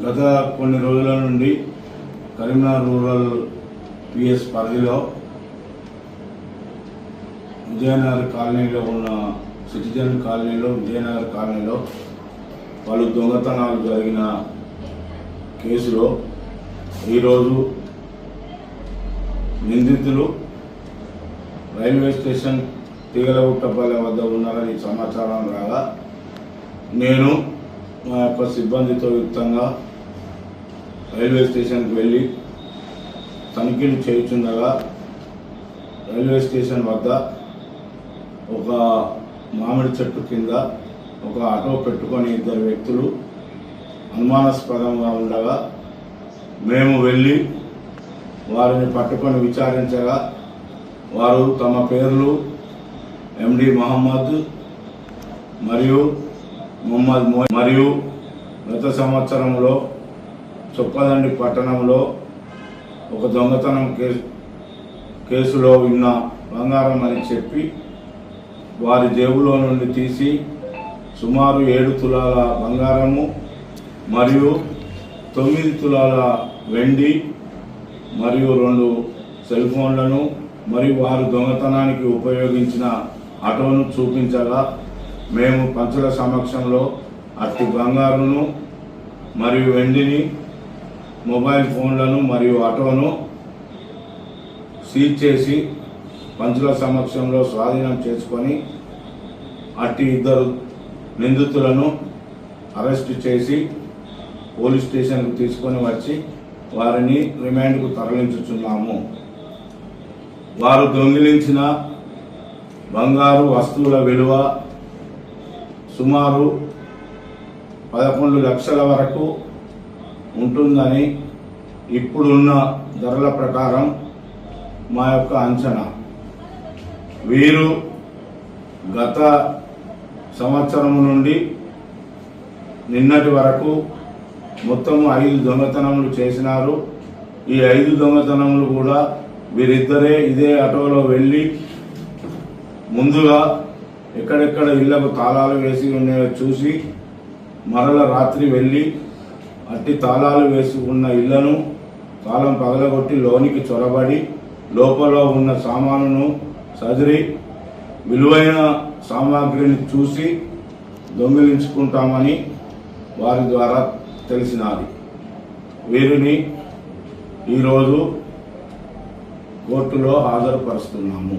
గత కొన్ని రోజుల నుండి కరీంనగర్ రూరల్ పిఎస్ పరిధిలో విజయనగర్ కాలనీలో ఉన్న సిటిజన్ కాలనీలో విజయనగర్ కాలనీలో పలు దొంగతనాలు జరిగిన కేసులో ఈరోజు నిందితులు రైల్వే స్టేషన్ తీగలగుట్టపల్లి వద్ద ఉన్నారని సమాచారం రాగా నేను మా యొక్క సిబ్బందితో యుక్తంగా రైల్వే స్టేషన్కి వెళ్ళి తనిఖీలు చేయుచుండగా రైల్వే స్టేషన్ వద్ద ఒక మామిడి చెట్టు కింద ఒక ఆటో పెట్టుకొని ఇద్దరు వ్యక్తులు అనుమానాస్పదంగా ఉండగా మేము వెళ్ళి వారిని పట్టుకొని విచారించగా వారు తమ పేర్లు ఎండి మహమ్మద్ మరియు మరియు గత సంవత్సరంలో చొప్పదండి పట్టణంలో ఒక దొంగతనం కేసులో ఉన్న బంగారం అని చెప్పి వారి జేబులో నుండి తీసి సుమారు 7 తులాల బంగారము మరియు 9 తులాల వెండి మరియు 2 సెల్ ఫోన్లను మరియు వారు దొంగతనానికి ఉపయోగించిన ఆటోను చూపించగా మేము పంచుల సమక్షంలో అట్టి బంగారును మరియు వెండిని మొబైల్ ఫోన్లను మరియు ఆటోను సీజ్ చేసి పంచుల సమక్షంలో స్వాధీనం చేసుకొని అట్టి ఇద్దరు నిందితులను అరెస్ట్ చేసి పోలీస్ స్టేషన్కు తీసుకొని వచ్చి వారిని రిమాండ్కు తరలించుచున్నాము. వారు దొంగిలించిన బంగారు వస్తువుల విలువ సుమారు 11 లక్షల వరకు ఉంటుందని ఇప్పుడున్న ధరల ప్రకారం మా యొక్క అంచనా. వీరు గత సంవత్సరం నుండి నిన్నటి వరకు మొత్తం 5 దొంగతనములు చేసినారు. ఈ 5 దొంగతనములు కూడా వీరిద్దరే ఇదే ఆటోలో వెళ్ళి ముందుగా ఎక్కడెక్కడ ఇళ్లకు తాళాలు వేసి ఉన్నాయో చూసి మరల రాత్రి వెళ్ళి అట్టి తాళాలు వేసి ఉన్న ఇళ్లను తాళం పగలగొట్టి లోనికి చొరబడి లోపల ఉన్న సామానును సదిరి విలువైన సామాగ్రిని చూసి దొంగిలించుకుంటామని వారి ద్వారా తెలిసినది. వీరిని ఈరోజు కోర్టులో హాజరుపరుస్తున్నాము.